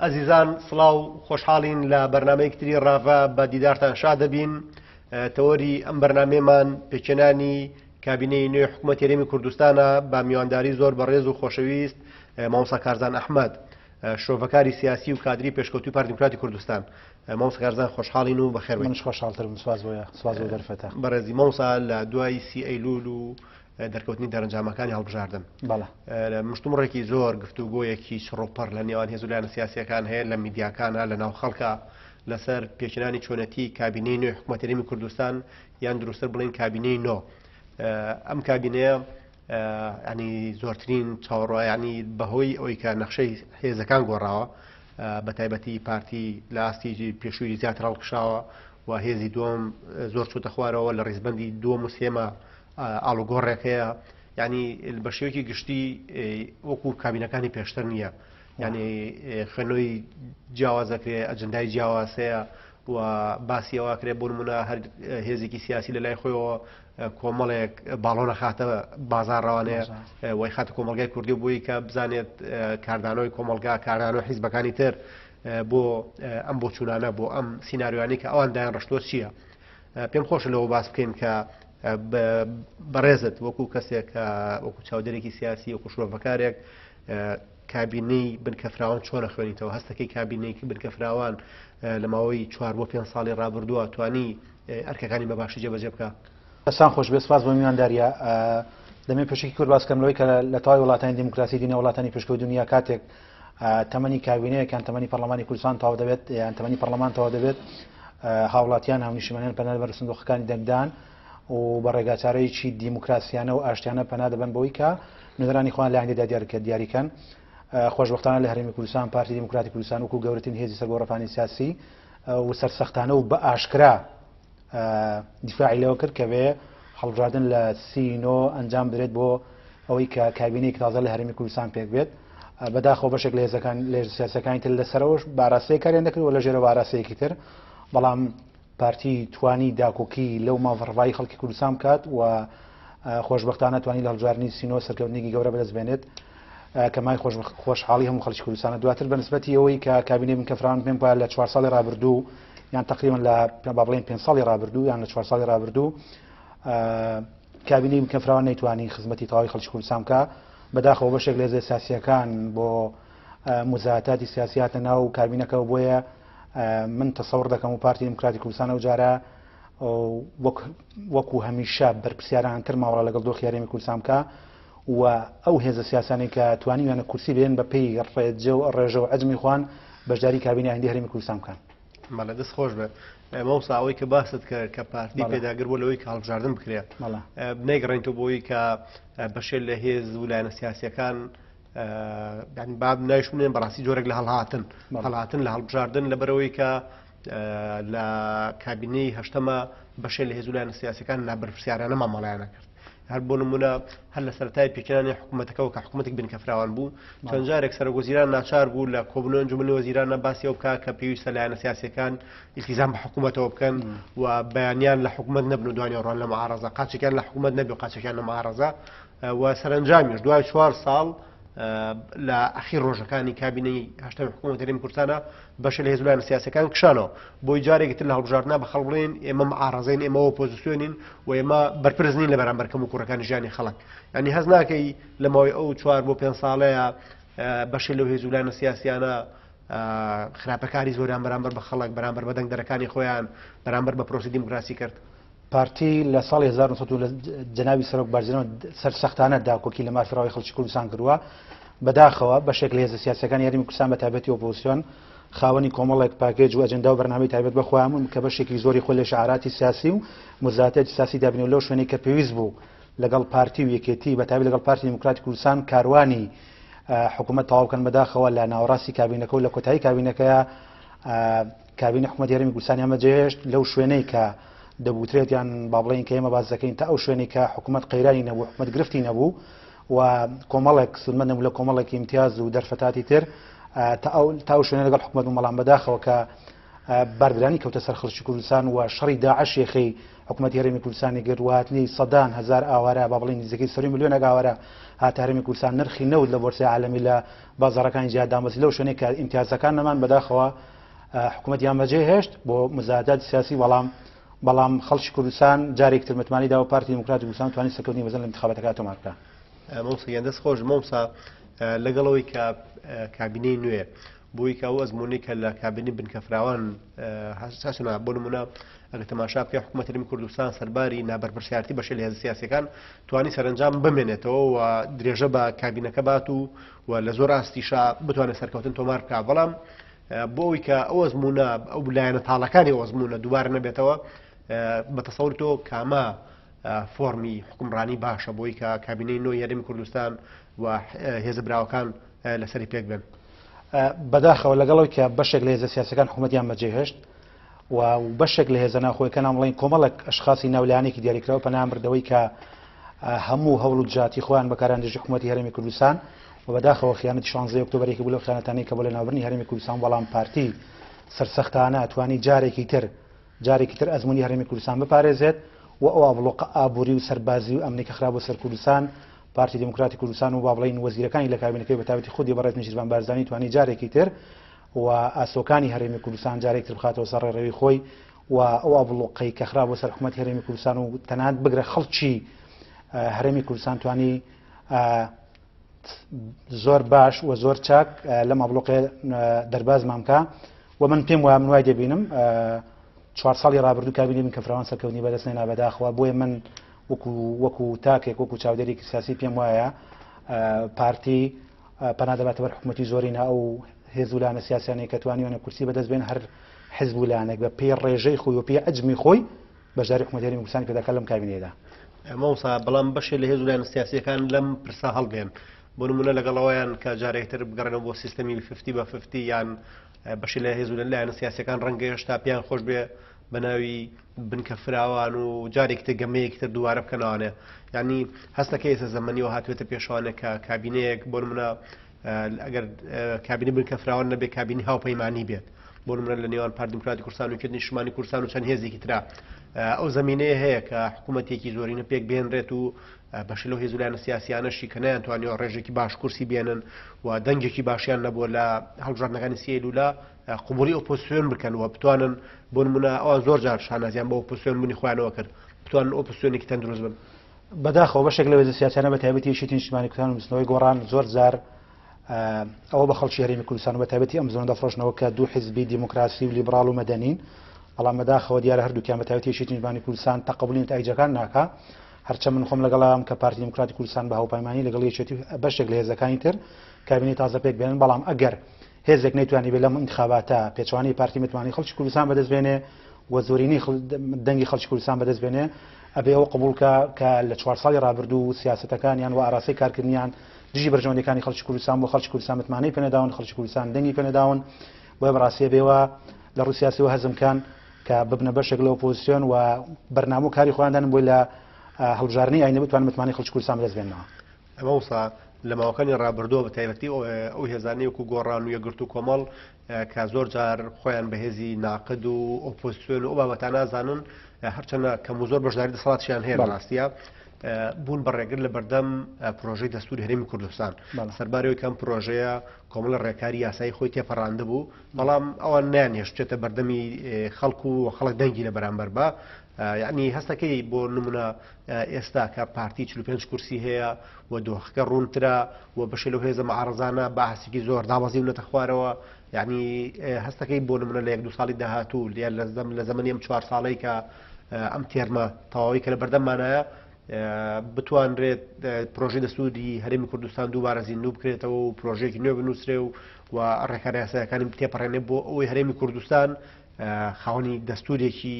ئەزیزان سڵاو خۆشحاڵین لە بەرنمەیەکتری ڕاڤە بە دیدارتان شا دەبین. تەوەری ئەم بەرنمەیەمان پێچێنانی کابینەی نوێ حکوومەت هەرێمی کوردستانە بە میوانداری زۆر بەڕێز و خۆشەویست مامۆستا کارزان ئەحمەد، شۆڤەکاری سیاسی و کادری پێشکەوتوی پارتی دموکراتی کوردستان. مامۆستا کارزان خۆشحاڵین و بەخێربێن. منش خۆشحاڵترم، سواز بۆ دەرفەتە. بەڕێزی مامۆستا لە دوای 30 ئەیلول و دەرکەوتنی دەرەنجامەکانی هەڵبژاردن. مشتومڕێکی زۆر گفتوگۆیەکی شڕۆپەر لە نێوان هێز و لایەنە سیاسیەکان هەیە، لە میدیاکانە، لە ناو خەڵکە لەسەر پێچێنانی چۆنەتی کابینەی نوێ حکوومەت هەرێمی کوردستان، یان دروستتر بڵێن کابینەی نۆ. ئەم کابینەیە ینی زۆرترین چاوەڕوایانی بەهۆی ئەوەی کە نەخشەی هێزەکان گۆڕاوە، بە تایبەتی پارتی لە ئاستی پێشووی زیاتر هەڵکشاوە و هێزی دووەم زۆر چوتە خوارەوە لە ڕیزبەندی دووەم و سێمە ئاڵوگۆڕێکەیە. ینی بە شێوەیەکی گشتی وەکو کابینەکانی پێشتر نییە، ینی خوێنەوەی جیاوازەکرێ، ئەجندای جیاوازەیە و باسی ئەوە کرێ بۆ نمونە هەر هێزێکی سیاسی لە لای خۆیەوە کۆمەڵێک باڵۆنە خاتە بازاڕەوانەیە وی خاتە کۆمەلگای کوردی بووی کە بزانێت کاردانەوەی کۆمەلگا، کاردانەوە حیزبەکانی تر بۆ ئەم بۆ چوونانە، بۆ ئەم سینناریوانی کە ئەوان دایان ڕشتۆ چییە. پێم خۆشە لەوە باس بکەین کە بەڕێزت وەکو کەسێک وەکو چاودێرێکی سیاسی، وەکو شۆڤەکارێک کابینەی بنکەفراوان چۆنە خوێنیتەوە، هەستەکەی کابینەیەکی بنکەفراوان لە ماوەی 4 بۆ 5 ساڵی ڕابردووە توانی ئەرکەکانی بە باشی جێبەجێ بکە. ئەسان خۆش بێ، سپاس بۆ میوانداریە. دەمێ پێشکی کورد باسکەمەوەی کە لە تاوای وڵاتانی دیموکراسی دینە وڵاتانی پێشکەوت دنیا کاتێک تەمەنی کابینەیەکیان تەمەنی پەرلەمانی کوردستان تەواو دەبێت، یان تەمەنی پەرلەمان تەواو دەبێت، هاوڵاتیان هاونیشتمانیان پەنا دەبەن سندوقەکانی دەنگدان و بە ڕێگاچارەیەکی دیموکراسیانە و ئاشتیانە پەنا دەبن بەوەی کە نوێنەرانی خۆیان لە هەندێکدا دیاریکەن. خۆشبەختانە لە هەرێمی کوردستان پارتی دیموکراتی کوردستان وەکو گەورەترین هێزی سەرگەڕەفانی سیاسی و سەرسەختانە و بە ئاشکرا دیفاعی لەوە کرد کە بێ هەڵبژاردن لە سینۆ ئەنجام بدرێت بۆ ئەوەی کە کابینەیەک تازە لە هەرێمی کوردستان پێک بێت. بەداخەوە بەشێک لە هێزەکان لە سیاسەکانی تر لەسەرەوەش باڕاستەیە کاریان دەکرد و لە ژێرە باڕاستەیەکی تر، بەڵام پارتی توانی داکۆکی لەو ماڤڕڤایی خەڵکی کوردستان بکات و خۆشبەختانە توانی لە هەڵبژاردننی سینۆ سەرکەوتنێکی گەورە بەدەستبێنێت کە مای خۆشحاڵی هەموو خەڵکی کوردستانە. دواتر بەنسبەتی ئەوەی کە کابینەی بنکەفراوان پێم وایە لە 4 ساڵی ڕابردوو، یان تقریبا لە با بڵێن 5 ساڵی ڕابردوو یان لە 4 ساڵی ڕابردوو کابینەی بنکەفراوان نەیتوانی خزمەتی تەواوی خەڵکی کوردستان بکە. بەداخەوە بەشێک لە هێزە سیاسیەکان بۆ مزایەتاتی سیاسیاتە ناو کابینەکەەوە، بۆیە من تەسەوڕ دەکەم و پارتی دیموکراتی کوردستانە و جارە وەکو هەمیشە بەرپرسیارانتر ماوەڵە لەگەڵ دۆخی هەرێمی کوردستان بکە و ئەو هێزە سیاسانی کە توانیویانە کورسی بێن بە پێی ڕێجە و ڕێژە و عەجمی خوان بەشداری کابینەی هەندی هەرێمی کوردستان بکەن. مەڵە دەست خۆش بێ مامۆستا ئەوەی کە باست کرد کە پارتی پێداگر بۆ لەوەی کە هەڵبژاردن بکرێت، نەیگەڕێنەوە بۆی کە بەشێک لە هێز و لایەنە سیاسیەکان ینی باب نایشونێن بەڕاستی جۆرێک لە هەڵهاتن لە هەڵبژاردن لەبەرەوەی کە لە کابینەی هەشتەمە بەشێک لە هێز و لایەنە سیاسیەکان نابەرپرسیارانە مامەڵایانە کرد. هەر بۆ نمونە هەر لە سەرەتای پێکێنانی حکوومەتەکەەوە کە حکوومەتێک بنکەفراوان بوو، چەند جارێک سەرۆکوەزیران ناچار بوو لە کۆبوونەوە ئەنجومەنی وەزیرانە باسی ئەو بکات کە پێویستە لایەنە سیاسیەکان ئیلتیزام بە حکوومەتەوە بکەن و بەیانیان لە حکوومەت نەبن و دوانی ڕوان لە معارەزە، قاچێکیان لە حکوومەت نەبی و قاچێکیان لە معارەزە. و سەرنجامیش دوای 4 ساڵ لە ئەخیر ڕۆژەکانی کابینەی هەشتەمی حکوومەت هەرێمی کوردستانە بەشە لە هێز و لایەنە سیاسیەکان کشانەوە بۆی جارێکی تر لە هەڵبژاردنە بە خەڵک بڵێن ئێمە معارەزەین، ئێمە ئۆپۆزیسیۆنین و ئێمە بەرپرس نین لە بەرامبەر کەم و کوڕەکانی ژیانی خەڵک. ینی هەز ناکەی لە ماوەی ئەو 4 بۆ 5 ساڵەیە بەشێک لەو هێز و لایەنە سیاسیانە خراپەکاری زۆریان بەرامبەر بە خەڵک، بەرامبەر بە دەنگدەرەکانی خۆیان، بەرامبەر بە پرۆسی دیموکراسی کرد. پارتی لە ساڵی 1970 لە جەناوی سەرۆک بارزانەوە سەرسەختانە داکۆکی لە مافراوی خەڵکی کوردستان کردووە. بەداخەوە بەشێک لە هێزە سیاسیەکانی هەرێمی کوردستان بە تایبەتی ئۆپۆزیسیۆن خاوەنی کۆمەڵێک پاکێج و ئەجەندا و بەرنامەی تایبەت بەخۆیان کە بەشێکی زۆری خۆی لە شعاراتی سیاسی و مزایەتی سیاسی دابنێ لەو شوێنەی کە پێویست بوو لەگەڵ پارتی و یەکێتی بە تایبەت لەگەڵ پارتی دیموکراتی کوردستان کاروانی حکوومەت تەواو بکەن. بەداخەوە لە ناوەڕاستی کابینەکە و لە کۆتایی کابینەکەیە کابینە حکوومەتی هەرێمی کوردستان ئەمەجێهێشت لەو شوێنەی کە دەبوترێت یان با بڵێن کە ئێمە باز دەکەین تا ئەو شوێنی کە حکوومەت قەیرانی نەبوو، حکوومەت گرفتی نەبوو و کۆمەڵێک سلمە نەبوو لە کۆمەڵێکی امتیاز و دەرفەتاتی تر تا ئەو شوێنە لەگەڵ حکوومەت و مەڵام بەداخەوە کە باردرانی کەوتە سەر خەڵکی کوردستان و شەڕی داعش یەخەی حکوومەتی هەرێمی کوردستانی گرت و هاتنی سەدان هەزار ئاوارە با بڵێن نزیکەی 3 ملیۆن ئاوارە هاتە هەرێمی کوردستان نرخی نەوت لە بۆرسای عالەمی لە بازاڕەکانی جیهان دامەزی لەو شوێنەی کە ئیمتیازەکان نەمان بەداخەوە حکوومەتیان بەجێهێشت بۆ مزادات سیاسی بەڵام خەڵکی کوردستان جارێکتر متمانی داوە پارتی دموکراتی کوردستان توانێت سەرکەوتنی بەزن لە انتخاباتەکە تۆمار بکات. مۆسیان دەست خۆش مۆمسا لەگەڵەوەی کە کابینەی نوێ بۆی کە ئەو ئەزمموی کە لە کابینی بنکەفراوان هەساسنا بۆ نمونە ئەگە تەماشا بکە حکوومەتی هەرێمی کوردستان سەرباری نابەرپرسیارەتی بەشێ لە هێزە سیاسیەکان توانی سەرنجام بمێنێتەوە و درێژە بە کابینەکە بات و لە زۆر ئاستیشا بتوانێت سەرکەوتن تۆمار بکات. بەڵام بۆی کە ئەو ئەزممونە ئەو لایەنە تاڵەکانی ئەو ئەزممونە دووبارە نەبێتەوە بە تەسەوری تۆ کامە فۆرمی حکومڕانی باشە بۆی کە کابینەی نۆی هەرێمی کوردستان و هێزە براوەکان لەسەری پێک بن. بەداخەوە لەگەڵەوەی کە بەشێک لە هێزە سیاسەکان حکوومەتیان بەجێهێشت و بەشێک لە هێزە ناخۆیەکان بڵێن کۆمەڵک ئەشخاصی ناولایەنێکی دیاریکراوە پەنامبردەوەی کە هەموو هەوڵ و جاتی خۆیان بەکاراندێژی حکوومەتی هەرێمی کوردستان و بەداخەوە خیانەتی 16 ئۆکتۆبەرێکی بوو لەو خیانەتانەی کە بۆ لە ناوبردنی هەرێمی کوردستان بەڵام پارتی سەرسەختانە ئەتوانی جارێکی تر ئەزمموی هەرێمی کوردستان بپارێزێت و ئەو ئابلۆقە ئابووری و سەربازی و ئەمنێکی خراپ بۆ سەر کوردستان پارتی دموکراتی کوردستان و با بڵین وەزیرەکانی لە کابینەکەی بەتابەتی خودی بەڕێز میشیروان بارزانی توانی جارێکی تر و ئاسۆکانی هەرێمی کوردستان جارێکتر بخاتەوە سەر ڕێڕەوی خۆی و ئەو ئابلۆقەی کە خراپ بۆ سەر حکوومەتی هەرێمی کوردستان و تەنانەت بگرە خەڵکی هەرێمی کوردستان توانی زۆر باش و زۆر چاک لەم ئابلۆقەیە دەرباز مامکە و من پێم وایە من وای دەبینم 4 ساڵی ڕابردوو کابینی بنکەفراوان سەرکەوتنی بەدەستنێنا بەداخەوە بۆیە من وەکو تاکێک وەکو چاودێرێکی سیاسی پێم وایە پارتی پەنادەباتە بەر حکوومەتی زۆرینە ئەو هێزولانە سیاسیانەی کە توانیوانە کورسی بەدەستبێن هەر حیزبولانێک بە پێی ڕێژەی خۆی و پێی ئەجمی خۆی بەشداری حکوومەتی هەرێمی کوردستان پێداکات لەم کابینەیەدا. مەوسا بەڵام بەشێ لە هێزولانە سیاسیەکان لەم پرسا هەڵبێن بۆ نمونە لەگەڵەوەیان کە جارێکتر بگەڕێنەوە بۆ سیستەمی 50/50 یان بەشی لە هێزولە لایەنە سیاسیەکان ڕەنگە هێشتا پێیان خۆش بێ بەناوی بنکەفراوان و جارێکتر گەمەیەکتر دووارە بکەنەوانێ ینی هەستەکە ئێستا زەمەنیەوە هاتوێتە پێشوانە کە کابینەیەک بۆ نمونە ئەگەر کابینی بنکەفراوان نەبێ کابینی هاوپەیمانی بێت بۆ نمونە لە نێوان پارتی دموکراتی کوردستان و کردنی شمانی کوردستان و چەند هێزێکی ترا ئەو زمینەیە هەیە کە حکوومەتێکی زۆرینە پێک بێنرێت و بەشی لەو هێزولانە سیاسیانەشی کە نەیانتوانیەوە ڕێژێکی باش کورسی بێنن و دەنگێکی باشیان نەبووە لە هەڵبژاردنەکانی سیێلولا قبولی ئۆپۆزیسیۆن بکەن و بتوانن بۆ نمونە ئەوان زۆر جار شانازیان بە ئۆپۆزیسیۆن بوونی خۆیانەوە کرد بتوانن ئۆپۆزیسیۆنێکی تەن دروست بن. بەداخەوە بەشێک لە هێزە سیاسیانە بە تایبەتی یەکێتی نیشتیمانی کوردستان و بستنەوەی گۆڕان زۆر جار ئەوە بە خەڵکی هەرێمی کوردستان و بە تایبەتی ئەم زۆن دەفرۆشنەوە کە دوو حیزبی دیموکراسی و لیبرال و مەدەنین بەڵام بەداخەوە دیارە هەردووکیان بە تایبەتی یەکێتی نیشتیمانی کوردستان تەقبولی نتایجەکان ناکا هەرچەند من خۆم لەگەڵام کە پارتی دموکراتی کوردستان بە هاوپەیمانی لەگەڵ یەکێتی بەشێک لە هێزەکانی تر کابینەی تازە پێک بێنن بەڵام ئەگەر هێزێک نەیتوانی بێت لەم انتخاباتە پێچوانی پارتی متوانی خەڵکی کوردستان بەدەستبێنێ و زۆرینەی دەنگی خەڵکی کوردستان بەدەستبێنێ ئەبێ ئەوە قبولکە کە لە 4 ساڵی ڕابردوو سیاسەتەکانیان و ئاراسی کارکردنیان دژی بەرژەوەندەکانی خەڵکی کوردستان بۆ خەڵکی کوردستان متمانەی پێنەداون خەڵکی کوردستان دەنگی پێنەداون بۆیە بەڕاستی بێوە لە ڕووی سیاسیەوە هەزمکان کە ببنە بەشێک لە ئۆپۆزیسیۆن و بەرنامە و کاری خۆیاندان بۆی لە هەڵبژاردننی ئاینە بتوان متمانەی خەڵکی کوردستان بەدەستبێنەوە. ئەمەوسا لە ماوەکانی ڕابردووە بە تایبەتی ئەو هێزانەی وەکو گۆڕان و یەکگرت و کۆمەڵ کە زۆر جار خۆیان بەهێزی ناقد و ئۆپۆزیسیۆن و ئەو بابەتان نازانن هەرچەندە کەم و زۆر بەشداری دەسەڵاتیان هەیە ڕاستیە بوون بەڕێگر لە بەردەم پرۆژەی دەستوری هەرێمی کوردستان سەربارەوەی کەم پرۆژەیە کۆمەڵە ڕێکاری یاسایی خۆی تێپەڕاندە بوو بەڵام ئەوان نیانهێشتێتە بەردەمی خەڵکو و خەڵک دەنگی لە بەرامبەر بە یعنی هەستەکەی بۆ نمونە ئێستا کە پارتی 45 کورسی هەیە و دۆخەکە ڕوونترە و بەشێ لەو هێزە مەعارەزانە بەحسێکی زۆر دابەزی و نەتە خوارەوە یعنی هەستەکەی بۆ نمونە لە 1-2 ساڵی داهاتوو لە زەمەنی ئەم 4 ساڵەی کە ئەم تێرمە تەواوی کە لە بەردەممانایە بتوانرێت پرۆژەی دەستوری هەرێمی کوردستان دووبارە زیندوو بکرێتەوە و پرۆژەیەکی نوێ بنووسرێ و ڕێکاری یاساییەکانی تێپەڕێنێ بۆ ئەوەی هەرێمی کوردستان خاوەنی دەستورێکی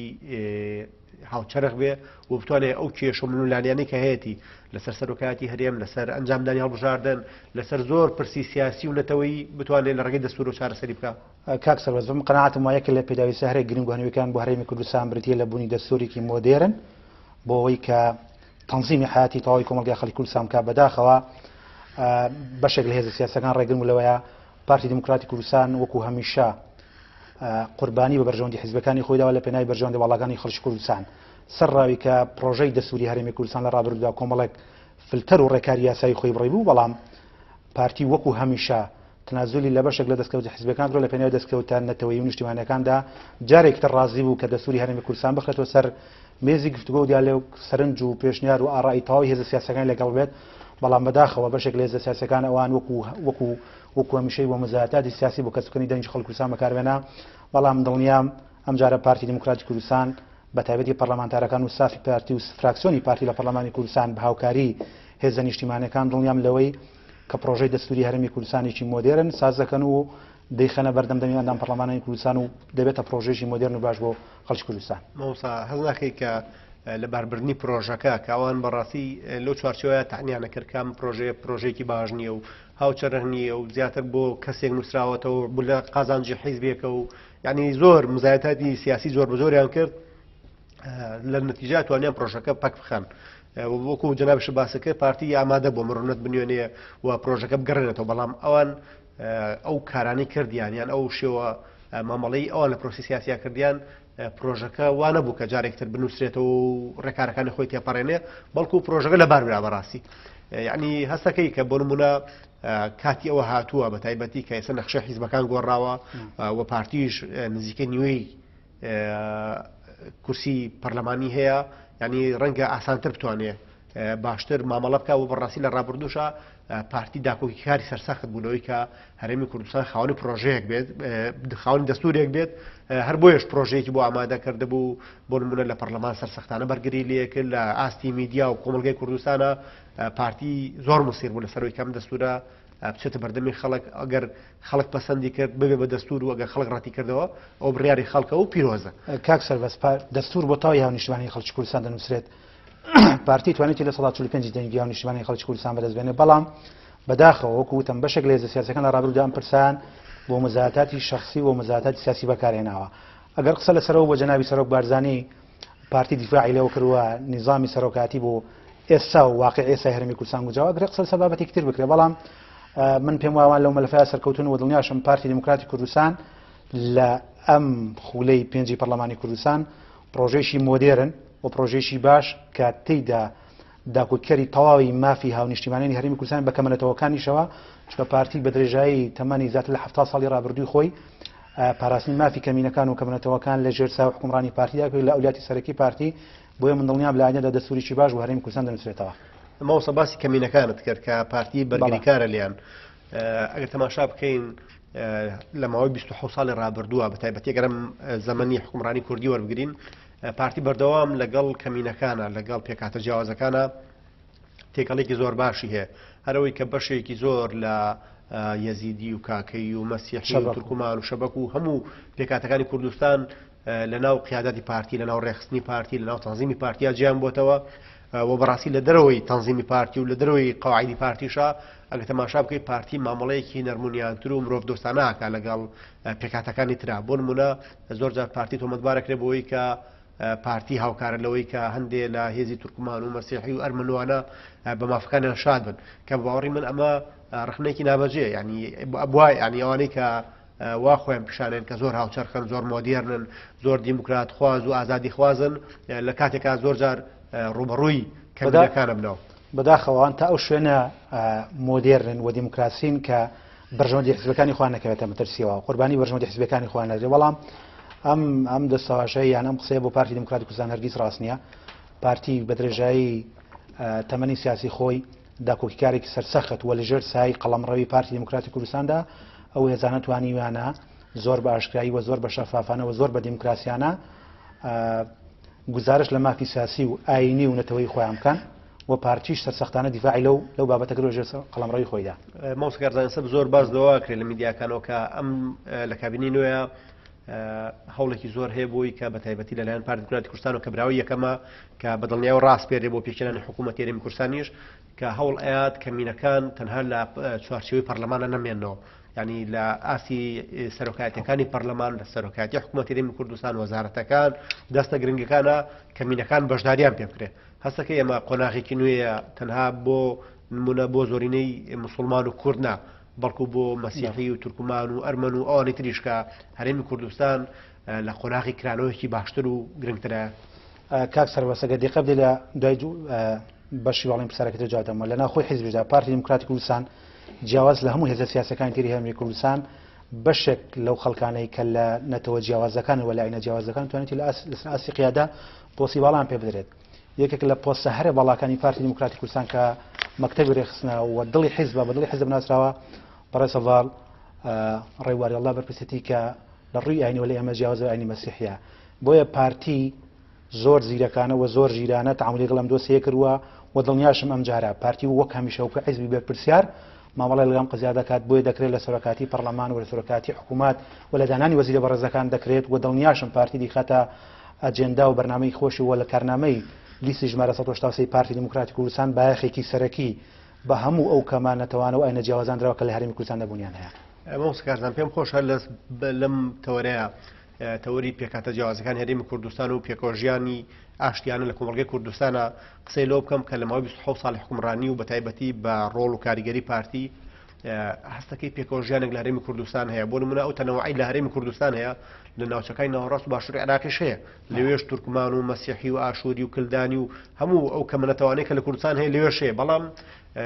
هاوچەرخ بێ و بتوانێت ئەو کێشە منولانیانەی کە هەیەی لەسەر سەرۆکایەتی هەرێم لەسەر ئەنجامدانی هەڵبژاردن لەسەر زۆر پرسی سیاسی و نەتەوەی بتوانێت لە ڕێگەی دەستور و چارەسەری بکات. کاک سەربەز بم قەناعەتم وایە کە لە پێداوی هەرێک گرنگ و هەنوێکان بۆ هەرێمی کوردستان بریتیە لە بوونی دەستورێکی مۆدێرن بۆ ئەوەی کە تەنزیمی حیاتی تەواوی کۆمەلگای خەڵکی کوردستان بکات بەداخەوە بەشێک لە هێزە سیاسەکان ڕێگرن و لەوەیە پارتی دموکراتی کوردستان وەکو هەمیشە قوربانی بە بەرژەوەندی حیزبەکانی خۆیداوە لە پێناوی بەرژەوەندی وڵاتانی خەڵکی کوردستان سەرڕاوی کە پرۆژەی دەستوری هەرێمی کوردستان لە ڕابردوودا کۆمەڵێک فلتەر و ڕێکاری یاسایی خۆی بڕی بوو بەڵام پارتی وەکو هەمیشە تەنازولی لە بەشێک لە دەستکەوتی حیزبەکان درۆ لە پێناوی دەستکەوتە نەتەوەیی و نیشتیمانیەکاندا جارێکتر ڕازی بوو کە دەستوری هەرێمی کوردستان بخرێتەوە سەر مێزی گفتوگۆ و دیالێ و سەرنج و پێشنیار و ئاڕایی تەواوی هێزە سیاسەکانی لەگەڵ بێت بەڵام بەداخەوە بەشێک لە هێزە سیاسەکان ئەوان وەکو هەمیشەی بۆ مزایەتی سیاسی بۆ کەسبکردنی دەنگی خەڵکی کوردستان بەکاربێنا بەڵام دڵنیام ئەم جارە پارتی دموکراتی کوردستان بە تایبەتی پەرلەمانتارەکان و سافی پارتی و فراکسیۆنی پارتی لە پەرلەمانی کوردستان بە هاوکاری هێزە نیشتیمانیەکان دڵنیام لەوەی کە پرۆژەی دەستوری هەرێمی کوردستانێکی مۆدێرن ساز دەکەن و دەیخەنە بەردەمدەمی ئەندام پەرلەمانی کوردستان و دەبێتە پرۆژێکی مۆدێرن و باش بۆ خەڵکی کوردستان. مەوسا هەز ناکەی کە لە باربردنی پرۆژەکە کاوان بەڕاستی لەو چوارچەوەیە تەعنیانە کرد کام پرۆژەیەکی باش نییە و هاوچەرە نییە و زیاتر بۆ کەسێک نووسراوەتەوە بوو لە قازانجی حیزبێکە و یعنی زۆر مزایەتی سیاسی زۆر بە زۆریان کرد لە نەتیجە توانیان پرۆژەکە پەک بخەن. وەکو جەنابش باسەکە پارتی ئامادە بۆ مرۆنەت بنوێنێ و پرۆژەکە بگەڕێنێتەوە بەڵام ئەوان ئەو کارانی کردیان ئەو شێوە مامەڵەی ئەوان لە پرۆسی سیاسیا کردیان پرۆژەکە وانە بوو کە جارێکتر بنووسرێتەوە و ڕێکارەکانی خۆی تێپەڕێنێ بەڵکو پرۆژەکە لە باربرا بەڕاستی یعنی هەستەکەی کە بۆ نمونە کاتی ئەوە هاتووە بە تایبەتی کە ئێستا نەخشە حیزبەکان گۆڕاوە و پارتیش نزیکەی نیوەی کورسی پەرلەمانی هەیە ینی ڕەنگە ئاسانتر بتوانێت باشتر مامەڵە بکە و بەڕاستی لە ڕابردووشە پارتی داکۆکی کاری سەرسەخت بوونەوەی کە هەرێمی کوردستان خاوەنی پرۆژەیەک بێت خاوەنی دەستورێک بێت هەر بۆیش پرۆژەیەکی بۆ ئامادە کرده بوو بۆ نمونە لە پەرلەمان سەرسەختانە بەرگری لێکرد لە ئاستی میدیا و کۆمەلگەی کوردستانە پارتی زۆر مسیر بوو لەسەرەوەی کەم دەستورە بچێتە بەردەمی خەڵک ئەگەر خەڵک پەسەندی کرد ببێ بە دەستور و ئەگەر خەڵک ڕەتی کردەوە ئەو بڕیاری خەڵکە و پیرۆزە. کاک سەربەز دەستور بۆ تاوی هاونیشتمانی خەڵکی کوردستان دەنووسرێت پارتی توانێتی لە 1945 دەنگی هاونیشتمانی خەڵکی کوردستان بەدەستبێنێت بەڵام بەداخەوە وەکو وتم بەشێک لە هێزە سیاسیەکان لە ڕابردوودا ئەم پرسیان بۆ مزایەتی شەخسی و مزایەتی سیاسی بەکارهێناوە. ئەگەر قسە لەسەرەوە بۆ جەنابی سەرۆک بارزانی پارتی دیفاعی لەوە کردووە نیزامی سەرۆکاتی بۆ ئێستا و واقع ئێستا هەرێمی کوردستان گوجاوە ئەگەر قسە لەسەر بابەتێکی تر بکرێت بەڵام من پێم وایە لەو مەلەفەیە سەرکەوتون و دڵنیاشم پارتی دموکراتی کوردستان لە ئەم خولەی پێنجی پەرلەمانی کوردستان پرۆژێکی مۆدێرن و پرۆژێکی باش کە تێیدا داکۆکەری تەواوی مافی هاونیشتیمانیانی هەرێمی کوردستان بە کەمەنەتەوەکانیشەوە چکە پارتی بە درێژایی تەمەنی زیاتر لە 70 ساڵی ڕابردووی خۆی پاراستنی مافی کەمینەکان و کەمەنەتەوەکان لە ژێر چاوە حکومڕانی پارتیدا کرد لە ئەولیاتی سەرەکی پارتی بۆیە من دڵنیام لە ئاینەدا دەستوریی باش و هەرێمی کوردستان دەنووسرێتەوە. مەوسە باسی کەمینەکانت کرد کە پارتی بەرگریکارە لیان ئەگەر تەماشا بکەین لە ماوەی 27 ساڵی ڕابردووە بە تایبەتی گەرم زەمەنی حکومڕانی کوردی وەربگرین پارتی بەردەوام لەگەڵ کەمینەکانە لەگەڵ پێکاتە جیاوازەکانە تێکەڵێکی زۆر باشی هەیە هەرەوەی کە بەشێکی زۆر لە یەزیدی و کاکەی و مەسیحی و تورکمان و شەبەک و هەموو پێکاتەکانی کوردستان لە ناو قیادەتی پارتی لە ناو ڕێخستنی پارتی لە ناو تەنزیمی پارتیا جیان بۆتەوە و بەڕاستی لە دەرەوەی تەنزیمی پارتی و لە دەرەوەی قەواعیدی پارتیشە ئەگەر تەماشا بکەی پارتی مامەڵەیەکی نەرمونیانتر و مرۆڤ دۆستانەکە لەگەڵ پێکاتەکانی ترا بۆ نمونە زۆر جار پارتی تۆمەتبارەکرێ بۆی کە پارتی هاوکارە لەوەی کە هەندێک لە هێزی تورکمان و مەسیحی و ئەرمنوانە بە مافەکانیان شاد بن کە باوەڕی من ئەمە ڕخنێکی نابەجێ ینی ئەبوای ینی ئەوانەی کە وا خۆیان پیشانێن کە زۆر هاوچەرخن زۆر مۆدێرنن زۆر دیموکرات خواز و ئازادی خوازن لە کاتێکا زۆر جار ڕوبەڕووی کەمینەکانە بنەوە. بەداخەوەوان تا ئەو شوێنە مۆدێرن و دیموکراسین کە بەرژەوەندی حیزبەکانی خۆیان نەکەوێتە مەترسیەوە قوربانی بەرژەوەندی حیزبەکانی خۆیان نەدرێت بەڵام ئەم دەستەواشەی یان ئەم قسەیە بۆ پارتی دموکراتی کوردستان هەرگیز ڕاست نییە. پارتی بە درێژایی تەمەنی سیاسی خۆی داکۆکیکارێکی سەرسەخت وە لەژێر سای قەڵەمڕەوی پارتی دموکراتی کوردستاندا ئەو هێزانە توانیویانە زۆر بە ئاشکایی و زۆر بە شەفافانە و زۆر بە دیموکراسیانە گزارش لە مافی سیاسی و ئاینی و نەتەوەی خۆیان بکەن و پارتیش سەرسەختانە دیفاعی لەو بابەتە کرد ژێر قەڵەمڕەوی خۆیدا. مەوسەکارزانانی سەب زۆر باس دەوا کرێت لە میدیاکانەوە کە ئەم لە کابینی نوێیە هەوڵێکی زۆر هەیە بۆی کە بە تایبەتی لەلایەن پارتی دموکراتی کوردستان و کە براوی یەکەمە کە بە دڵنیای و ڕاست پێرێ بۆ پێکهێنانی حکوومەتی هەرێمی کوردستانیش کە هەوڵ ئەیات کەمینەکان تەنها لە چوارچێوەی پەرلەمانە نەمێنەوە ینی لە ئاسی سەرۆکایەتەکانی پەرلەمان لە سەرۆکایەتی حکوومەتی هەرێمی کوردستان وەزارەتەکان دەستە گرنگەکانە کەمینەکان بەشداریان پێ بکرێت. هەستەکە ئێمە قۆناغێکی نوێیە تەنها بۆ نمونە بۆ زۆرینەی موسڵمان و کوردنا بەڵکو بۆ مەسیحی و تورکمان و ئەرمەن و ئەوانەی تریش کە هەرێمی کوردستان لە قۆناغی کرانەوەیەکی باشتر و گرنگترە. کاک سەربەسەگە دیقە بدەیت لە دوای بەشی وڵی پرسیارەکەی جادەمە لە ناوخۆی حیزبدا پارتی دیموکراتی کوردستان جیاواز لە هەموو هێزە سیاسەکانی تری هەرێمی کوردستان بەشێک لەو خەڵکانەی کە لە نەتەوە جیاوازەکان و لایەنە جیاوازەکان توانێتی لە ئاسی قیادا پۆسی باڵان پێ بدرێت. یەکێک لە پۆستە هەرە باڵاکانی پارتی دیموکراتی کوردستان کە مەکتەبی ڕێخستنە و دڵی حیزب بە دڵی حیزب ناسراوە بەڕێ سەڤاڵ ڕێواری ئەڵڵا بەرپرسێتی کە لە ڕووی ئاینی و لە ئێمە جیاوازە ئاینی مەسیحیە. بۆیە پارتی زۆر زیرەکانە و زۆر ژیرانە تعاملی لەگەڵ ئەم دۆسیە کردووە و دڵنیاشم ئەم جارە پارتی وەک هەمیشە وکە حیزبی بەرپرسیار مامەڵای لەگەڵ قزیا دەکات بۆیە دەکرێت لە سەرۆکاتی پەرلەمان و لە سەرۆکاتی حکوومەت و لە دانانی وەزیرە بەڕێزەکان دەکرێت و دڵنیاشم پارتی دیخەتە ئەجێندا و بەرنامەی خۆشی و لە کارنامەی لیستی ژمارە 183 پارتی دیموکراتی کوردستان بایەخێکی سەرەکی بە هەموو ئەو کەمان نەتەوانە و ئاینە جیاوازاندراوە کە لە هەرێمی کوردستان دەبوونیان هەیە. مۆسکارزان پێم خۆشە لەم تەوەرەیە تەوەری پێکاتە جیاوازەکان هەرێمی کوردستان و پێکۆژیانی ئاشتیانە لە کۆمەڵگەی کوردستانە قسەی لەو بکەم کە لە ماوەی 27 ساڵی حکومڕانی و بەتایبەتی بە ڕۆڵ و کاریگەری پارتی هەستەکەی پێکۆژیانێک لە هەرێمی کوردستان هەیە. بۆ نمونە ئەو تەنەوەعی لە هەرێمی کوردستان هەیە لە ناوچەکانی ناوەڕاست و باشووری عێراقیش هەیە، لەوێش تورکمان و مەسیحی و ئاشووری و کلدانی و هەموو ئەو کەمەنەتەوانەی کە لە کوردستان هەیە لەوێش هەیە. بەڵام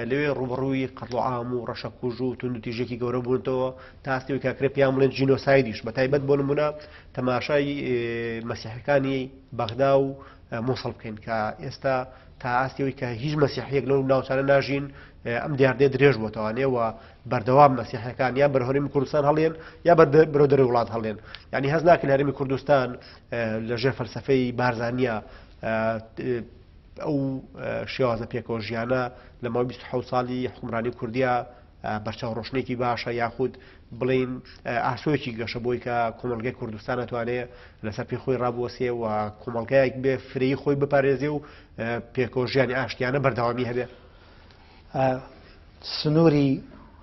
لەوێ ڕوبڕووی قەتڵعام و ڕەشەکوژ و توندوتیژێکی گەورە بوونەوە تا ئەستەوەی کاکرێ پیان بڵێن جینۆسایدیش بەتایبەت بۆ نمونە تەماشای مەسیحەکانی بەغدا و مووسڵ بکەین کە ئێستا تا ئاستەوەی کە هیچ مەسیحەیەک لەو ناوچانە ناژین ئەم دیاردێ درێژ بۆتەوانێ و بەردەوام مەسیحەکان یا بەر هەرێمی کوردستان هەڵێن یا بەرەو دەرەوەی وڵات هەڵێن. یعنی هەز ناکەن هەرێمی کوردستان لەژێر فەلسەفەی بارزانیە ئەو شێوازە پێکۆژیانە لە ماوەی 27 ساڵی حکومڕانی کوردیا بەرچاو ڕۆشنێکی باشە یاخود بڵین ئاسۆیەکی گەشە بۆی کە کۆمەڵگەی کوردستان ناتوانێت لەسەر پێی خۆی ڕابوەسێ و کۆمەڵگایەک بێ فرەی خۆی بپارێزێ و پێکۆژیانی ئاشتیانە بەردەوامی هەبێ. سنووری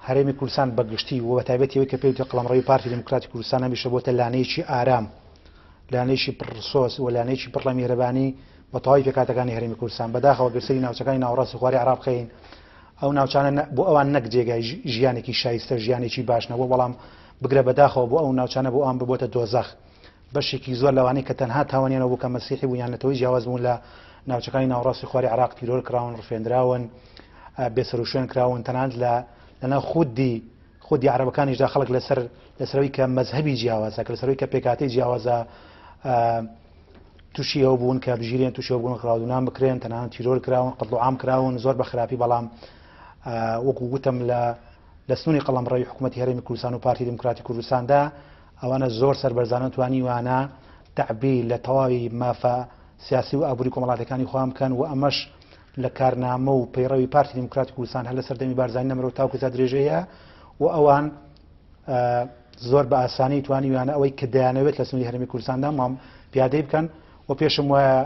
هەرێمی کوردستان بەگشتی و بەتایبەتیەوەی کە پێوتە قەڵەمڕەوی پارتی دیموکراتی کوردستان هەمیشە بۆتە لانەیەکی ئارام، لانەیەکی پڕسۆس و لانەیەکی پڕ لە میهرەبانی بە تەواوی پێکاتەکانی هەرێمی کوردستان. بەداخەوە گەرسەری ناوچەکانی ناوەڕاستی خواری عێراق بخەین، ئەو ناوچانە بۆ ئەوان نەک جێگای ژیانێکی شایستە ژیانێکی باشنەوە، بەڵام بگرە بەداخەوە بۆ ئەو ناوچانە بۆ ئەوان ببۆتە دۆزەخ. بەشێکی زۆر لەوانەی کە تەنها تاوانیانەوە بوو کە مەسیحی بوو یانەتەوەی جیاواز بوون لە ناوچەکانی ناوەڕاستی خواری عێراق تیرۆر کراون، ڕفێنراون، بێسەروشوێن کراون، تەنانەت لەناو خودی عەرەبەکانیشدا خەڵک لەسەرەوەی کە مەزهەبی جیاوازە کە لەسەرەوەی کە پێکاتەی جیاوازە تووشی ئەو بوون کە بژیرێن تووشی بوون ڕاودونان بکرێن، تەنانەت تیرۆر کراون، قەتڵعام کراون زۆر بە خراپی. بەڵام وەکو گوتم لە سنووری قەڵەمڕەوی حکوومەتی هەرێمی کوردستان و پارتی دیموکراتی کوردستاندا ئەوانە زۆر سەربەرزانە توانی وانە تعبیر لە تەواوی مافە سیاسی و ئابووری کۆمەڵاتەکانی خۆیان بکەن و ئەمەش لە کارنامە و پەیڕەوی پارتی دیموکراتی کوردستان هەر لە سەردەمی بارزانی نەمرەوە تاوکەزا درێژەیە و ئەوان زۆر بە ئاسانی توانی وانە ئەوەی کە دەیانەوێت لە سنووری هەرێمی کوردستاندا مام پیادەی بکەن و پێشم وایە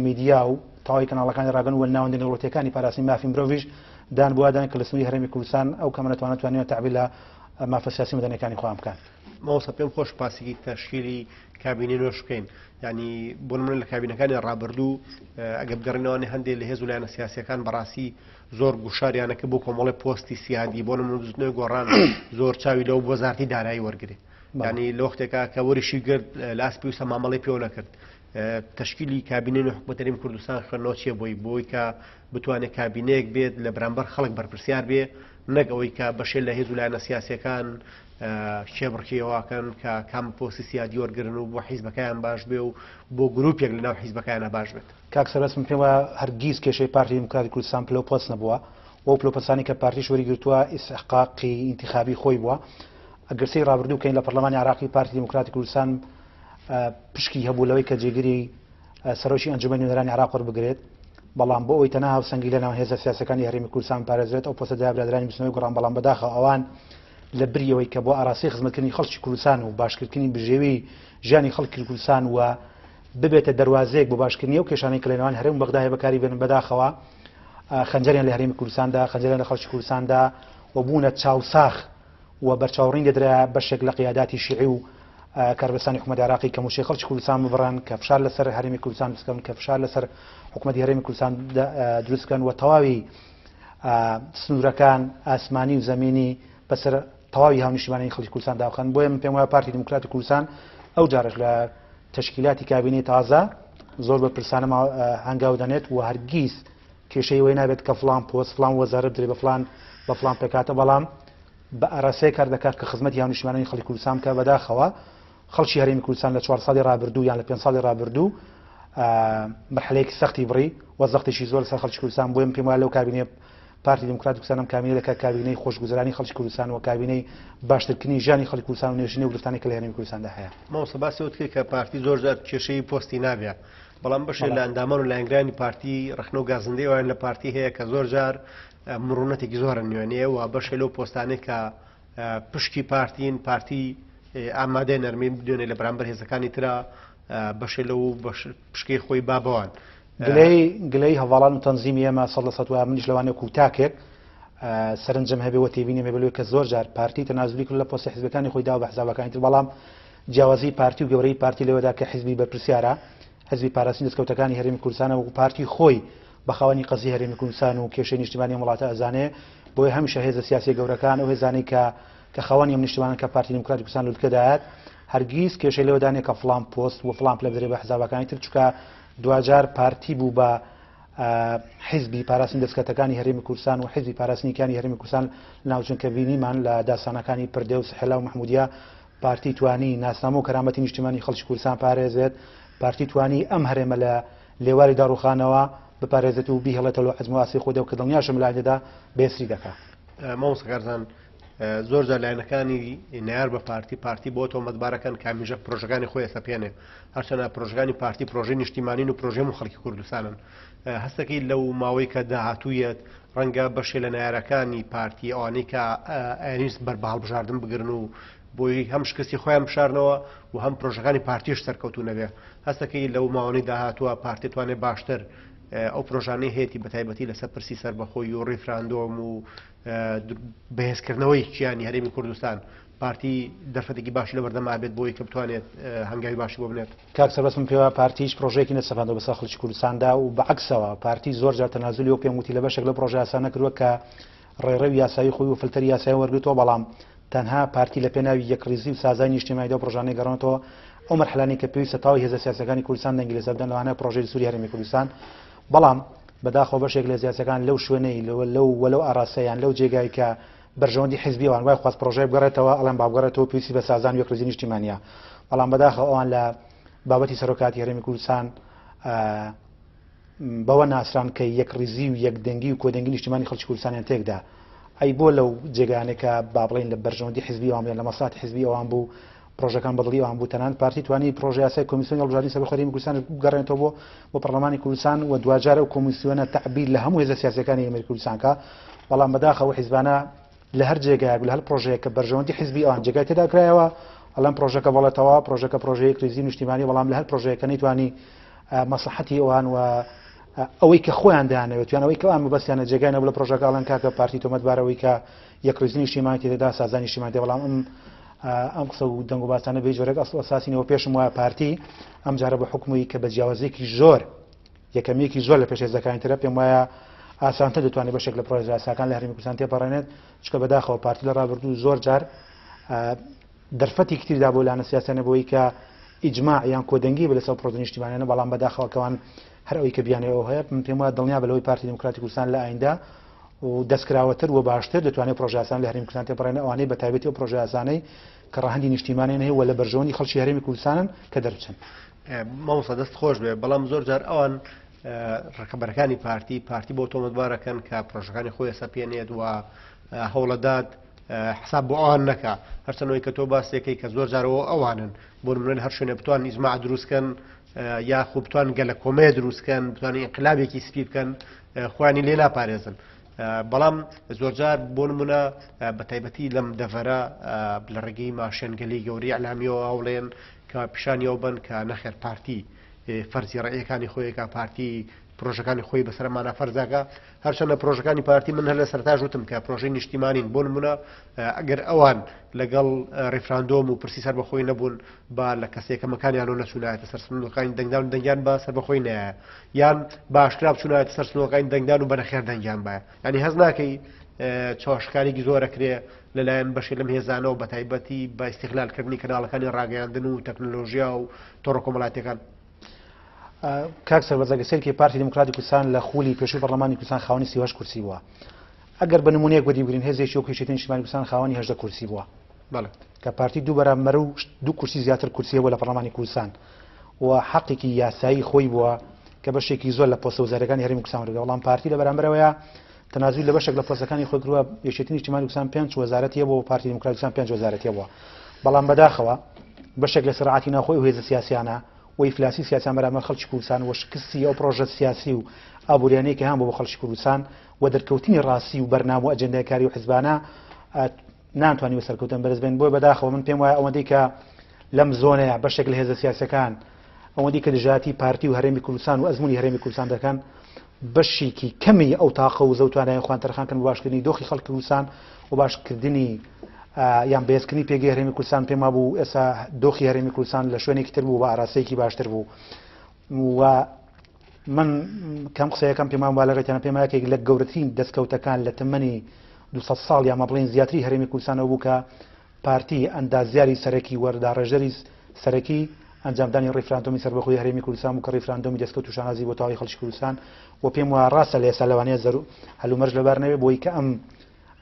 میدیا و تەواوی کەناڵەکانی ڕاگەن و ناوەندی نەوڵەتیەکانی پاراستنی مافی مرۆڤیش دان بوادان کە لە سنووری هەرێمی کوردستان ئەو کەمە نەتوانێت توانێت تعبیر لە مافە سیاسی مەدەنیەکانی خۆیان بکەن. ماوەسە پێم خۆش پاسێکی تەشکیلی کابینەی نوێش بکەین. ینی بۆ نمونە لە کابینەکانی ڕابردوو ئەگە بگەڕێنەوەی هەندێک لە هێز و لایەنە سیاسیەکان بەڕاستی زۆر گوشاریانەکە بۆ کۆمەڵی پۆستی سیادی بۆ نمونە دزنەوەی گۆڕان زۆر چاوی لەو وەزارەتی دارایی وەرگرێ. ینی لە وەختێکە کە وەریشی گرت لە ئاسپی و سەمامەڵی پێوە نەکرد. تشکیلی کابینەی حکوومەت هەرێمی کوردستان خوێندنەوە چییە بۆی کە بتوانێت کابینەیەک بێت لە بەرامبەر خەڵک بەرپرسیار بێ، نەک ئەوەی کە بەشێ لە هێز و لایەنە سیاسیەکان شێبڕکێەوەکەن کە کام پۆستی سیادی وەرگرن و بۆ حیزبەکەیان باش بێ و بۆ گروپێک لە ناو حیزبەکانە باش بێت. کاک سەربەس من پێوە هەرگیز کێشەی پارتی دیموکراتی کوردستان پلە پۆست نەبووە و ئەو پلۆپەسانی کە پارتیش وەریگرتووە ئیستحقاقی ئینتیخابی خۆی بووە. ئەگەرسەی ڕابردوو بکەین لە پەرلەمانی عێراقی پارتی دیموکراتی کوردستان پشکی هەبوو لەوەی کە جێگیری سەرۆکی ئەنجومەنی نوێنەرانی عێراق وەربگرێت، بەڵام بۆ ئەوەی تەنها هاوسەنگی لە ناو هێزە سیاسەکانی هەرێمی کوردستان پارێزرێت ئەو پۆستە دابرادرانی بچنەوەی گۆڕان، بەڵام بەداخەوە ئەوان لە بریەوەی کە بۆ ئاراسی خزمەتکردنی خەڵکی کوردستان و باشکردنی بژێوی ژیانی خەڵکی کوردستان و ببێتە دەواازەیەک بۆ باشکردنی و کێشانەی کە لە نێوان هەرێم بەغدای بەکاری بێنن، بەداخەوە خەنجەریان لە هەرێمی کوردستاندا خەنجەریان لە خەڵکی کوردستاندا و بوونە چاوساخ و بەرچاوڕین دەدرا بەشێک لە قیاداتی شیعی و کاربەستانی حکوومەتی عێراقی کە موشەی خەڵکی کوردستان ببڕن کە فشار لەسەر هەرێمی کوردستان بکەن کە فشار لەسەر حکوومەتی هەرێمی کوردستان دروستکەن و تەواوی سنوورەکان ئاسمانی و زەمینی بەسەر تەواوی هاونیشتمانی خەڵکی کوردستان داخەن. بۆیە من پێم وایە پارتی دموکراتی کوردستان ئەو جارش لە تشکیلاتی کابینەی تازە زۆر بە پرسانە هەنگاو دەنێت و هەرگیز کێشەی وەی نابێت کە فلان پۆست فلان وەزارەت درێ بە فلان پێکاتە، بەڵام بە ئاراسەیە کار دەکات کە خزمەتی هاونیشتمانی خەڵکی کوردستان کە بەداخەوە خەڵکی هەرێمی کوردستان لە 4 ساڵی ڕابردوو یان لە 5 ساڵی ڕابردوو مرحلەیەکی سەختی بڕی وەزەختێکی زۆر لەسەر خەڵکی کوردستان. بۆیە پێم وایە لەو کابینەیە پارتی دموکراتی کوردستان ئەم کابینەی دەکات کابینەی خۆشگوزەرانی خەڵکی کوردستان و کابینەی باشترکردنی ژیانی خەڵکی کوردستان و نوێژینەی و گرفتانی کە لە هەرێمی کوردستاندا هەیە. مامۆستا باسی ئەوت کرد کە پارتی زۆر جار کێشەی پۆستی نابێت، بەڵام بەشێک لە ئەندامان و لایەنگرانی پارتی ڕخنە و گازندەی وایان لە پارتی هەیە کە زۆر جار مرونەتێکی زۆرە نوێنەیە و بەشێک لەو پۆستانەی کە پشکی پارتین پارتی ئامادەی نەرمی بدوێنێ لە بەرامبەر هێزەکانی ترە بەشێک لەو پشکەی خۆی بابەوان. گلەی هەواڵان و تەنزیمی ئێمە 100% منیش لەوانەیە کوتاکێک سەرنجەم هەبێەوە تێبینی مەبلوی کە زۆر جار پارتی تەنازولی کرد لە پۆستی حیزبەکانی خۆی دا بە حسابەکانی تر، بەڵام جیاوازی پارتی و گەورەی پارتی لەوەدا کە حیزبی بەرپرسیارە حزبی پاراستنی دەستکەوتەکانی هەرێمی کوردستانە و پارتی خۆی بەخاوەنی قەزی هەرێمی کوردستان و کێشەی نیشتیمانی وڵاتە ئەزانێ. بۆیە هەمیشە هێزە سیاسی گەورەکان ئەو هێزانەی کە خاوەنی ئەم نیشتیمانن کە پارتی دموکراتی کوردستان لوتکەدایەت هەرگیز کێشەی لەوەدانێ کە فلان پۆست و فلان پلە بدرێ بە حسابەکانی تر، چونکە دوجار پارتی بوو بە حزبی پاراستنی دەستکەوتەکانی هەرێمی کوردستان و حزبی پاراستنیەکانی هەرێمی کوردستان ناوچونکە بینیمان لە داسانەکانی پردێ و سەحێلا و محمودیە پارتی توانی ناسنامە و کەرامەتی نیشتیمانی خەڵکی کوردستان پارێزێت، پارتی توانی ئەم هەرێمە لە لێواری داڕوخانەوە بپارێزێت و بیهێڵێتەوە حزب واسی خۆدە و کە دڵنیاشم لایەنەدا بێسری دەکات. مامۆستا کارزان زۆر جار لایەنەکانی نار بە پارتی بۆ تۆمەتبارەکەن کامیژە پرۆژەکانی خۆی ئەسەپێنێ، هەرچەندە پرۆژەکانی پارتی پرۆژەی نیشتیمانین و پرۆژەی خەڵکی کوردستانن. هەستەکەی لەو ماوەی کە داهاتوویەت ڕەنگە بەشێ لە نارەکانی پارتی ئەوانەی کە ئەنیست بەربەهەڵبژاردن بگرن و بۆی هەم شکستی خۆیان بشارنەوە و هەم پرۆژەکانی پارتیش سەرکەوتو نەبێ. هەستەکەی لەو ماوەی داهاتووە پارتی توانێت باشتر ئەو پرۆژانەی هەیەی بەتایبەتی لەسەر پرسی سەربەخۆی و ڕیفراندۆم و بەهێزکردنەوەی کیانی هەرێمی کوردستان پارتی دەرفەتێکی باشی لە بەردەما بێت بۆی کە بتوانێت هەنگاوی باشی بۆ بنێت. کاک سەربەست من پێوە پارتیش پرۆژەیەکی نەسەپاندەوە بەسەر خەڵکی کوردستاندا و بەعکسەوە پارتی زۆر جار تەنازولی و پێم وتی لە بەشێک لە پرۆژە یاسانە کردووە کە ڕێڕەوی یاسایی خۆی و فلتەری یاسایی وەرگرتەوە، بەڵام تەنها پارتی لە پێناوی یەکڕیزی و سازای نیشتیمانیدا و پرۆژانەی گەڕێنەوە ئەو مەرحلانەی کە پێویستە تاوی هێزە سیاسەکانی کوردستان دەنگیلێزە بدەن لەوانەیە پرۆژەی سووری هەرێمی کوردستان، بەڵام بەداخەوە بەشێک لە سیاسەکان لەو شوێنەی لەو ئاراسەیان لەو جێگای کە بەرژەوەندی حیزبیەوان وای خواست پرۆژەی بگەڕێتەوە ئەڵێن بابگەڕێتەوە پێویستی بە سازان و یەکڕیزی نیشتیمانیە، بەڵام بەداخەوە ئەوان لە بابەتی سەرۆکاتی هەرێمی کوردستان بەوە ناسران کە یەکڕیزی و یەکدەنگی و کۆدەنگی نیشتیمانی خەڵکی کوردستانیان تێکدا ئەی بۆ لەو جێگانێکە با بڵێن لە بەرژەوەندی حیزبی ئەوان لە مەسڵاتی حیزبی ئەوان بوو پرۆژەکان بەدڵی ئەوان بوو تەنان پارتی توانی پرۆژە یاسای کۆمیسیۆنی هەڵبژاردننی سەربەخۆی هەرێمی کوردستان بگەڕێنێتەوە بۆ پەرلەمانی کوردستان و دوجار ئەو کۆمیسیۆنە تەعبیر لە هەموو هێزە سیاسیەکانی هەرێمی کوردستان کە، بەڵام بەداخەوە حیزبانە لە هەر جێگایەک لە هەر پرۆژەیە کە بەرژەوەندی حیزبی ئەوان جێگای تێدا کرایەوە ئەڵەم پرۆژەکە بەڵێتەوە پرۆژەکە پرۆژەیە کریزی نیشتیمانی، بەڵام لە هەر پرۆژەیەکە نەیتوانی مەسلحەتی ئەوان و ئەوەی کە خۆیان دەیانەوێت توانەوەی کە ئەوان مەبەستیانە جێگای نەبوو لە پرۆژەکەڵەن کاکە پارتی تۆمەتبارەوەی کە یەکڕیزی نیشتیمانی تێدا سازانی نیشتیمانی، بەڵام ئەم قسە و دەنگ و باسانە بێ جۆرێک ئەسڵ ئەساسینەوە پێشم وایە پارتی ئەم جارە بە حکومی کە بە جیاوازێکی زۆر یەکەمێکی زۆر لە پێشێزەکانی ترە پێم وایە ئاسانتر دەتوانێت بەشێک لە پرۆژە یاساکان لە هەرێمی کوردستان تێپەڕێنێت، چکە بەداخەوە پارتی لە ڕابردوو زۆر جار دەرفەتی کتریدا بۆ لایەنە سیاسیانە بۆی کە ئیجماع یان کۆدەنگی بە لەسەر پرۆژە نیشتیمانیانە، بەڵام بەداخەوە کەوان هەر ئەوەی کە بیانەوە هەیە پێم وایە دڵنیا بە لەوەی پارتی دموکراتی کوردستان لە ئایندا و دەستکراوەتر و باشتر دەتوانێت پرۆژە یاسان لە هەرێمی کوردستان تێپەڕێنێت، ئەوانەی بەتایبەتی ئەو پرۆژە یاسانەی کە ڕاهەندی نیشتیمانیان هەیە و لە بەرژەوەندی خەڵکی هەرێمی کوردستانن کە دەربچن. مامۆستا دەست خۆش بێ، بەڵام زۆر جار ئەوان ڕکەبەرەکانی پارتی بۆ تۆمەتبارەکەن کە پرۆژەکانی خۆی ئەسەپێنێت و هەوڵەدات حساب بۆ ئەوان نەکا، هەرچەندەوەی کە تۆ باسێکەکەی کە زۆر جارەوە ئەوانن بۆ نمونە هەر شوێنە بتوان ئیجماع دروستکەن یا خۆ بتوان گەلە کۆمەیە دروستکەن بتوانین ئینقلابێکی سپی بکەن خۆیانی لێ ناپارێزن، بەڵام زۆرجار بۆ نمونە بەتایبەتی لەم دەڤەرە لە ڕێگەی ماشێنگەلی گەوری ئەعلامیەوە هەوڵێن کە پیشانیەوە بن کە نەخێر پارتی فەرزی ڕێیەکانی خۆیەکە پارتی پرۆژەکانی خۆی بەسەرمانە فەرزاکە، هەرچەندە پرۆژەکانی پارتی من هەر لە سەرتاژ وتم کە پرۆژەی نیشتیمانین بۆ نمونە ئەگەر ئەوان لەگەڵ ڕێفراندۆم و پرسی سەربەخۆی نەبوون با لە کەسێکەکەمەکانیان و نەچوونایەتە سەر سنوورەکانی دەنگدان و دەنگیان بە سەربەخۆی نایە یان باشکرا بچوونایەتە سەر سنوورەکانی دەنگدان و بەنەخێر دەنگیان بایە، ینی هەز ناکەی چاوەشکارێکی زۆرەکرێ لەلایەن بەشی لەم هێزانەوە بە تایبەتی بە ئیستیغلالکردنی کەناڵەکانی ڕاگەیاندن و تەکنۆلۆژیا و تۆڕە کۆمەڵاتیەکان. کاک سەربەزە سەرکی پارتی دموکراتی کوردستان لە خولی پێشووی پەرلەمانی کوردستان خاوەنی 38 کورسی بووە. ئەگەر بە نمونەیەک وەربگرین هێزێکی وەک هێزی نیشتیمانی کوردستان خاوەنی 18 کورسی بووە کە پارتی دوو بەرامبەر و 2 کورسی زیاتر کورسیە بووە لە پەرلەمانی کوردستان و حەقێکی یاسایی خۆی بووە کە بەشێکی زۆر لە پۆستە وەزارەکانی هەرێمی کوردستان وەرگرت. بەڵام پارتی لە بەرامبەرەوەیە تەنازوی لە بەشێک لە پۆستەکانی خۆی کردووە. یەکێتی نیشتیمانی کوردستان 5 وەزارەتیە بۆ پارتی دموکراتی کوردستان 5 وەزارەتیە بووە. بەڵام بەداخەوە بەشێک لە سەرعاتی ناوخۆی و هێزە سیاسیانە و ئیفلاسی سیاسیان بەرامبەر خەڵکی کوردستان و شکستی ئەو پرۆژە سیاسی و ئابوووریانەیەکی هەم بۆ خەڵکی کوردستان و دەرکەوتنی ڕاستی و بەرنامە و ئەجەندای و حیزبانە ناتوانانی سەرکەوتن بەرز بێن. بۆی بەداخەوە من پێم وایە ئەوەندەی کە لەم زۆنەیە بەشێک لە هێزە سیاسەکان ئەوەندەی کە دژاتی پارتی و هەرێمی کوردستان و ئەزمموی هەرێمی کوردستان دەکەن بەشێکی کەمی ئەو تاقە و زەوتوانای خۆیان تەرخانکەن باشکردنی دۆخی خەڵکی کوردستان و باشکردنی یان بەهێزکردنی پێگەی هەرێمی کوردستان پێما بوو. ئێستا دۆخی هەرێمی کوردستان لە شوێنێکی تر بوو بە ئاراسەیەکی باشتر بوو و من کەم قسەیەکەم پێمان وا لەڕێتیانە پێم یەکێک لە گەورەترین دەستکەوتەکان لە تەمەنی 200 ساڵ یا مە بڵێن زیاتری هەرێمی کوردستانەوە بوو کە پارتی ئەندازیاری سەرەکی وەردا ڕێژەری سەرەکی ئەنجامدانی ڕیفراندۆمی سەربەخۆی هەرێمی کوردستان و کە ڕیفراندۆمی دەستکەوت و شانازی بۆ تەواوی خەڵکی کوردستان و پێم وایە ڕاستە لە ئێستا لەوانەیە هەلومەرج لەبار نەوێ بۆی کە ئەم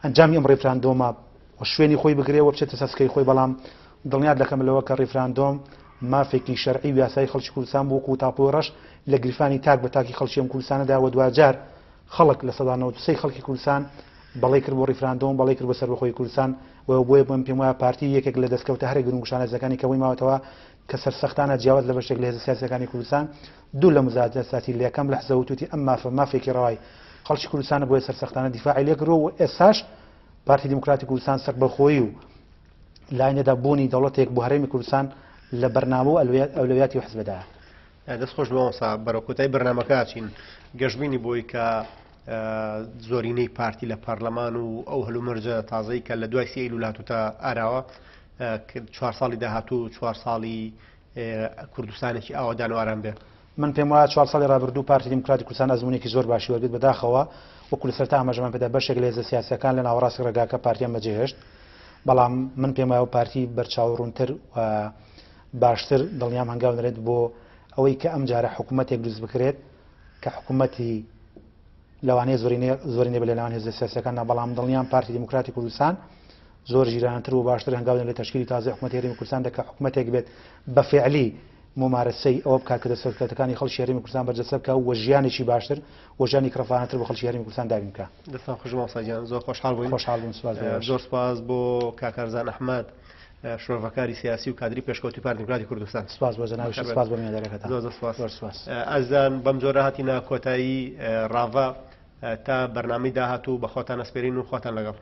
ئەنجامی ئەم ڕیفراندۆمە شوێنی خۆی بگرێ و بچێتە سەسکەی خۆی. بەڵام دڵنیات دەکەم لەوە کە ڕیفراندۆم مافێکی شەرعی و یاسای خەڵکی کوردستان بۆ و تاپۆڕەش لە گریفانی تاک بە تاکی خەڵکی ئەم کوردستانەدا و دوجار خەڵک لە سەدا 93 خەڵکی کوردستان بەڵێ کرد بۆ ڕیفراندۆم بەڵێ کرد بە سەربەخۆی کوردستان و بۆیە بم پێم وایە پارتی یەکێک لە دەستکەوتە هەرێک گرنگ و شانەزەکانی کەوەی ماوەتەوە کە سەرسەختانە جیاواز لە بەشێک لە هێزە سیاسیەکانی کوردستان دوو لە مزاجەتی لە یەکەم لە حزەوتوتی ئەم مافێکی ڕەوای خەڵکی کوردستانە بۆیە سەرسەختانە دیفاعی لێ کردەوە و ئێستاش پارتی دموکراتی کوردستان سەربەخۆیی و لاینەدا بوونی دەوڵەتێک بۆ هەرێمی کوردستان لە بەرنامە و ئەولەویاتی و حزبەدایە. دەستخۆش بەوەسا بەرەکوتای بەرنامەکە چین گەشتبینی بۆی کە زۆرینەی پارتی لە پارلەمان و ئەو هەلومەرجە تازەی کە لە دوای سی ئەیلول هاتووتە ئاراوە 4 ساڵی داهاتوو 4 ساڵی کوردستانێکی ئاوادان و ئارام بێ. من پێم وایە 4 ساڵی ڕابردوو پارتی دموکراتی کوردستان ئەزممونێکی زۆر باشی وەرگرت بەداخەوە وەکو لە سەرتا ئاماژەمان پێدا بەشێک لە هێزە سیاسیەکان لە ناوەڕاستی ڕێگاکە پارتیان بەجێهێشت. بەڵام من پێم وایە پارتی بەرچاوڕوونتر و باشتر دڵنیام هەنگاو دەرێت بۆ ئەوەی کە ئەم جارە حکوومەتێک دروست بکرێت کە حکوومەتی لەوانەیە زۆرینێ بە لەلایەن هێزە سیاسیەکانە. بەڵام دڵنیام پارتی دموکراتی کوردستان زۆر ژیرانتر و باشتر هەنگاو لە تەشکیلی تازای حکوومەتی هەرێمی کوردستان دەکات حکوومەتێک بێت بە فعلی ممارەسەی ئەوە بکات کە دەسەڵاتەکانی خەڵکی هەرێمی کوردستان بەرجەسەر بکات و ژیانێکی باشتر و ژیانی کڕەفانەتر بۆ خەڵکی هەرێمی کوردستان دابین بکات. دەستان خۆش مامۆستاجان زۆر خۆشحاڵ بووین. خۆشحاڵ بووم. سوپاس زۆر سپاس بۆ کاکەرزان ئەحمەد شۆڕڤەکاری سیاسی و کادری پێشکەوتی پارتی دموکراتی کوردستان. سپاس بۆ جەنابی سپاس بۆ میێنەرەکەتان. زۆر سپاس. ئەزان بەم جۆرە هاتینە کۆتایی ڕاڤە تا بەرنامەی داهاتوو بە خۆتان ئەسپێرین و خۆتان لەگەڵ.